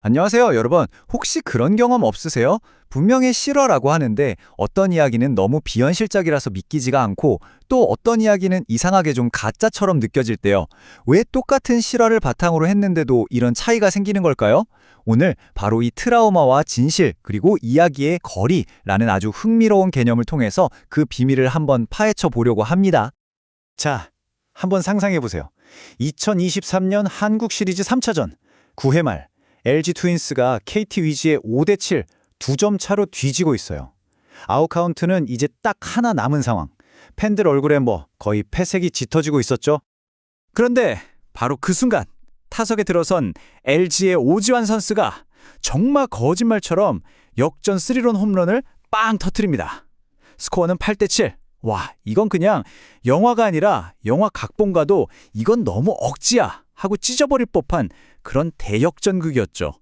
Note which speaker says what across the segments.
Speaker 1: 안녕하세요, 여러분. 혹시 그런 경험 없으세요? 분명히 실화라고 하는데 어떤 이야기는 너무 비현실적이라서 믿기지가 않고 또 어떤 이야기는 이상하게 좀 가짜처럼 느껴질 때요. 왜 똑같은 실화를 바탕으로 했는데도 이런 차이가 생기는 걸까요? 오늘 바로 이 트라우마와 진실 그리고 이야기의 거리라는 아주 흥미로운 개념을 통해서 그 비밀을 한번 파헤쳐 보려고 합니다.
Speaker 2: 자, 한번 상상해 보세요. 2023년 한국 시리즈 3차전 9회 말 LG 트윈스가 KT 위즈의 5대7 2점 차로 뒤지고 있어요. 아웃 카운트는 이제 딱 하나 남은 상황. 팬들 얼굴에 거의 폐색이 짙어지고 있었죠.
Speaker 3: 그런데 바로 그 순간 타석에 들어선 LG의 오지환 선수가 정말 거짓말처럼 역전 3런 홈런을 빵 터뜨립니다. 스코어는 8대7. 와, 이건 그냥 영화가 아니라 영화 각본가도 이건 너무 억지야 하고 찢어버릴 법한 그런 대역전극이었죠.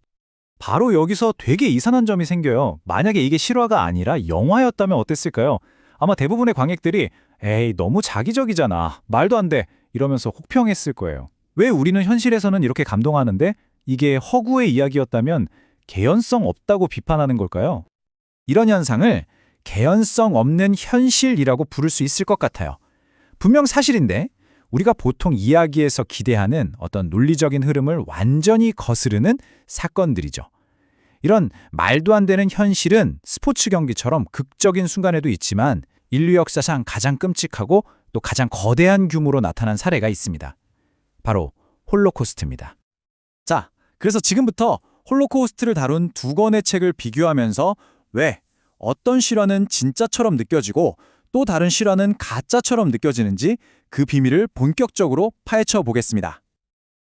Speaker 2: 바로 여기서 되게 이상한 점이 생겨요. 만약에 이게 실화가 아니라 영화였다면 어땠을까요? 아마 대부분의 관객들이 에이, 너무 자기적이잖아. 말도 안 돼. 이러면서 혹평했을 거예요. 왜 우리는 현실에서는 이렇게 감동하는데 이게 허구의 이야기였다면 개연성 없다고 비판하는 걸까요? 이런 현상을 개연성 없는 현실이라고 부를 수 있을 것 같아요. 분명 사실인데 우리가 보통 이야기에서 기대하는 어떤 논리적인 흐름을 완전히 거스르는 사건들이죠. 이런 말도 안 되는 현실은 스포츠 경기처럼 극적인 순간에도 있지만 인류 역사상 가장 끔찍하고 또 가장 거대한 규모로 나타난 사례가 있습니다. 바로 홀로코스트입니다.
Speaker 3: 자, 그래서 지금부터 홀로코스트를 다룬 두 권의 책을 비교하면서 왜 어떤 실화는 진짜처럼 느껴지고 또 다른 실화는 가짜처럼 느껴지는지 그 비밀을 본격적으로 파헤쳐 보겠습니다.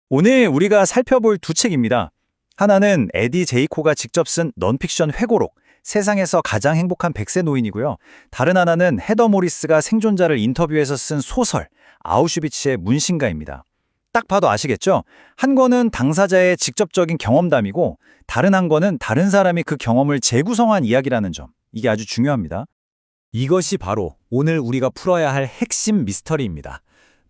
Speaker 2: 오늘 우리가 살펴볼 두 책입니다. 하나는 에디 제이코가 직접 쓴 넌픽션 회고록, 세상에서 가장 행복한 100세 노인이고요. 다른 하나는 헤더 모리스가 생존자를 인터뷰해서 쓴 소설, 아우슈비츠의 문신가입니다. 딱 봐도 아시겠죠? 한 권은 당사자의 직접적인 경험담이고 다른 한 권은 다른 사람이 그 경험을 재구성한 이야기라는 점. 이게 아주 중요합니다.
Speaker 3: 이것이 바로 오늘 우리가 풀어야 할 핵심 미스터리입니다.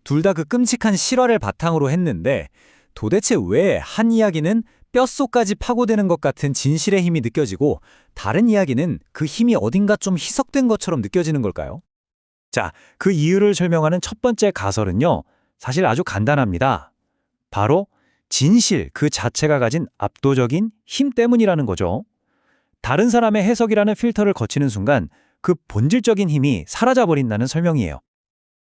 Speaker 3: 둘 다 그 끔찍한 실화를 바탕으로 했는데 도대체 왜 한 이야기는 뼛속까지 파고드는 것 같은 진실의 힘이 느껴지고 다른 이야기는 그 힘이 어딘가 좀 희석된 것처럼 느껴지는 걸까요?
Speaker 2: 자, 그 이유를 설명하는 첫 번째 가설은요. 사실 아주 간단합니다. 바로 진실 그 자체가 가진 압도적인 힘 때문이라는 거죠. 다른 사람의 해석이라는 필터를 거치는 순간 그 본질적인 힘이 사라져버린다는 설명이에요.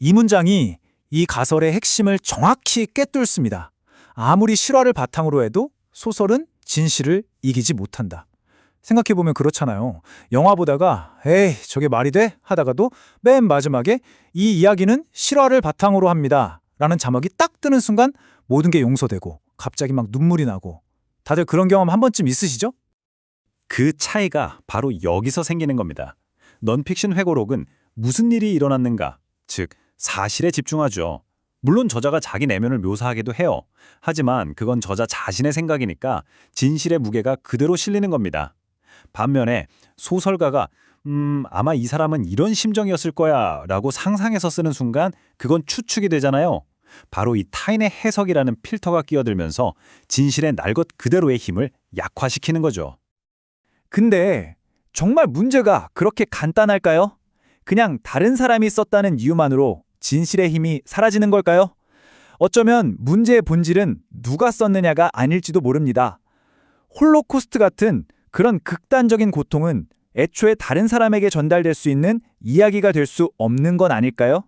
Speaker 3: 이 문장이 이 가설의 핵심을 정확히 꿰뚫습니다. 아무리 실화를 바탕으로 해도 소설은 진실을 이기지 못한다. 생각해보면 그렇잖아요. 영화 보다가 에이 저게 말이 돼? 하다가도 맨 마지막에 이 이야기는 실화를 바탕으로 합니다. 라는 자막이 딱 뜨는 순간 모든 게 용서되고 갑자기 막 눈물이 나고 다들 그런 경험 한 번쯤 있으시죠?
Speaker 2: 그 차이가 바로 여기서 생기는 겁니다. 넌픽션 회고록은 무슨 일이 일어났는가, 즉 사실에 집중하죠. 물론 저자가 자기 내면을 묘사하기도 해요. 하지만 그건 저자 자신의 생각이니까 진실의 무게가 그대로 실리는 겁니다. 반면에 소설가가 아마 이 사람은 이런 심정이었을 거야 라고 상상해서 쓰는 순간 그건 추측이 되잖아요. 바로 이 타인의 해석이라는 필터가 끼어들면서 진실의 날 것 그대로의 힘을 약화시키는 거죠.
Speaker 3: 근데 정말 문제가 그렇게 간단할까요? 그냥 다른 사람이 썼다는 이유만으로 진실의 힘이 사라지는 걸까요? 어쩌면 문제의 본질은 누가 썼느냐가 아닐지도 모릅니다. 홀로코스트 같은 그런 극단적인 고통은 애초에 다른 사람에게 전달될 수 있는 이야기가 될 수 없는 건 아닐까요?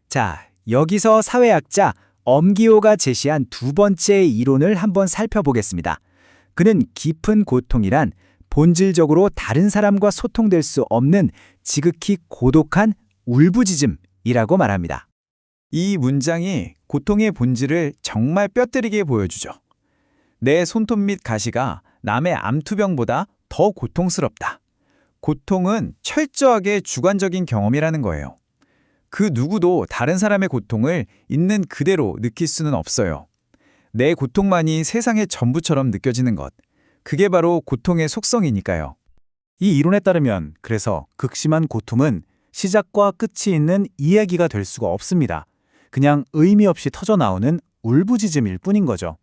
Speaker 3: 자, 여기서 사회학자 엄기호가 제시한 두 번째 이론을 한번 살펴보겠습니다. 그는 깊은 고통이란 본질적으로 다른 사람과 소통될 수 없는 지극히 고독한 울부짖음이라고 말합니다. 이 문장이 고통의 본질을 정말 뼈때리게 보여주죠. 내 손톱 및 가시가 남의 암투병보다 더 고통스럽다. 고통은 철저하게 주관적인 경험이라는 거예요. 그 누구도 다른 사람의 고통을 있는 그대로 느낄 수는 없어요. 내 고통만이 세상의 전부처럼 느껴지는 것. 그게 바로 고통의 속성이니까요. 이 이론에 따르면 그래서 극심한 고통은 시작과 끝이 있는 이야기가 될 수가 없습니다. 그냥 의미 없이 터져나오는 울부짖음일 뿐인 거죠.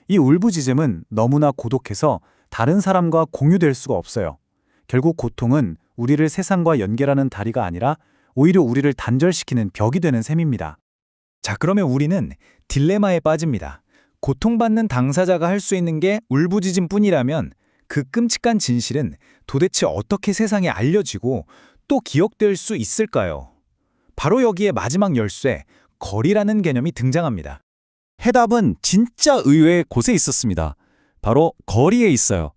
Speaker 3: 이 울부짖음은 너무나 고독해서 다른 사람과 공유될 수가 없어요. 결국 고통은 우리를 세상과 연결하는 다리가 아니라 오히려 우리를 단절시키는 벽이 되는 셈입니다. 자, 그러면 우리는 딜레마에 빠집니다. 고통받는 당사자가 할 수 있는 게 울부짖음뿐이라면 그 끔찍한 진실은 도대체 어떻게 세상에 알려지고 또 기억될 수 있을까요? 바로 여기에 마지막 열쇠, 거리라는 개념이 등장합니다.
Speaker 2: 해답은 진짜 의외의 곳에 있었습니다. 바로 거리에 있어요.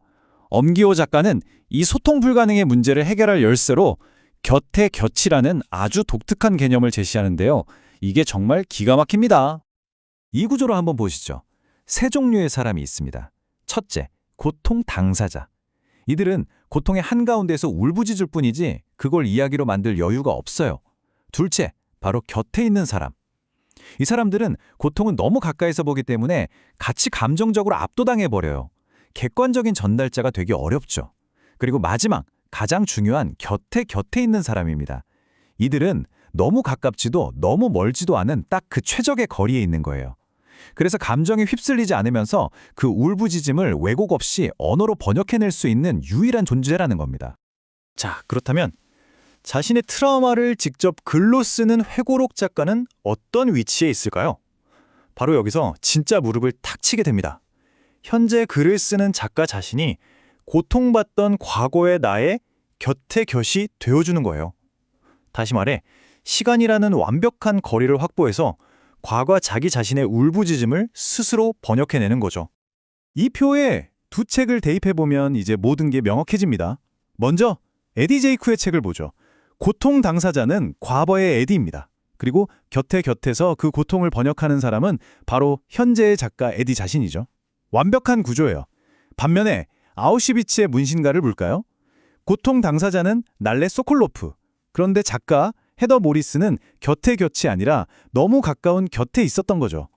Speaker 2: 엄기호 작가는 이 소통 불가능의 문제를 해결할 열쇠로 곁에 곁이라는 아주 독특한 개념을 제시하는데요. 이게 정말 기가 막힙니다. 이 구조로 한번 보시죠. 세 종류의 사람이 있습니다. 첫째, 고통 당사자. 이들은 고통의 한가운데서 울부짖을 뿐이지 그걸 이야기로 만들 여유가 없어요. 둘째, 바로 곁에 있는 사람. 이 사람들은 고통은 너무 가까이서 보기 때문에 같이 감정적으로 압도당해버려요. 객관적인 전달자가 되기 어렵죠. 그리고 마지막, 가장 중요한 곁에 있는 사람입니다. 이들은 너무 가깝지도 너무 멀지도 않은 딱 그 최적의 거리에 있는 거예요. 그래서 감정에 휩쓸리지 않으면서 그 울부짖음을 왜곡 없이 언어로 번역해낼 수 있는 유일한 존재라는 겁니다. 자, 그렇다면 자신의 트라우마를 직접 글로 쓰는 회고록 작가는 어떤 위치에 있을까요? 바로 여기서 진짜 무릎을 탁 치게 됩니다. 현재 글을 쓰는 작가 자신이 고통받던 과거의 나의 곁에 곁이 되어주는 거예요. 다시 말해, 시간이라는 완벽한 거리를 확보해서 과거 자기 자신의 울부짖음을 스스로 번역해내는 거죠. 이 표에 두 책을 대입해보면 이제 모든 게 명확해집니다. 먼저 에디 제이쿠의 책을 보죠. 고통 당사자는 과거의 에디입니다. 그리고 곁에서 그 고통을 번역하는 사람은 바로 현재의 작가 에디 자신이죠. 완벽한 구조예요. 반면에 아우슈비츠의 문신가를 볼까요? 고통 당사자는 날레 소콜로프. 그런데 작가 헤더 모리스는 곁이 아니라 너무 가까운 곁에 있었던 거죠.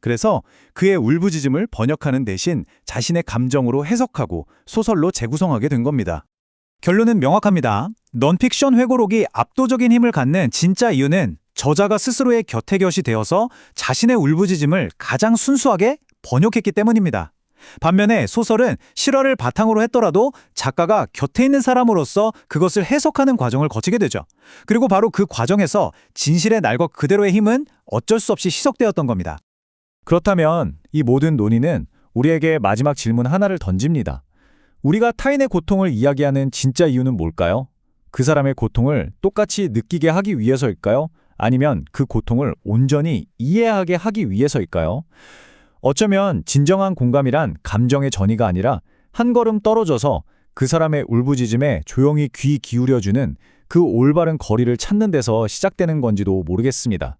Speaker 2: 그래서 그의 울부짖음을 번역하는 대신 자신의 감정으로 해석하고 소설로 재구성하게 된 겁니다. 결론은 명확합니다. 넌픽션 회고록이 압도적인 힘을 갖는 진짜 이유는 저자가 스스로의 곁이 되어서 자신의 울부짖음을 가장 순수하게 번역했기 때문입니다. 반면에 소설은 실화를 바탕으로 했더라도 작가가 곁에 있는 사람으로서 그것을 해석하는 과정을 거치게 되죠. 그리고 바로 그 과정에서 진실의 날 것 그대로의 힘은 어쩔 수 없이 희석되었던 겁니다. 그렇다면 이 모든 논의는 우리에게 마지막 질문 하나를 던집니다. 우리가 타인의 고통을 이야기하는 진짜 이유는 뭘까요? 그 사람의 고통을 똑같이 느끼게 하기 위해서일까요? 아니면 그 고통을 온전히 이해하게 하기 위해서일까요? 어쩌면 진정한 공감이란 감정의 전이가 아니라 한 걸음 떨어져서 그 사람의 울부짖음에 조용히 귀 기울여주는 그 올바른 거리를 찾는 데서 시작되는 건지도 모르겠습니다.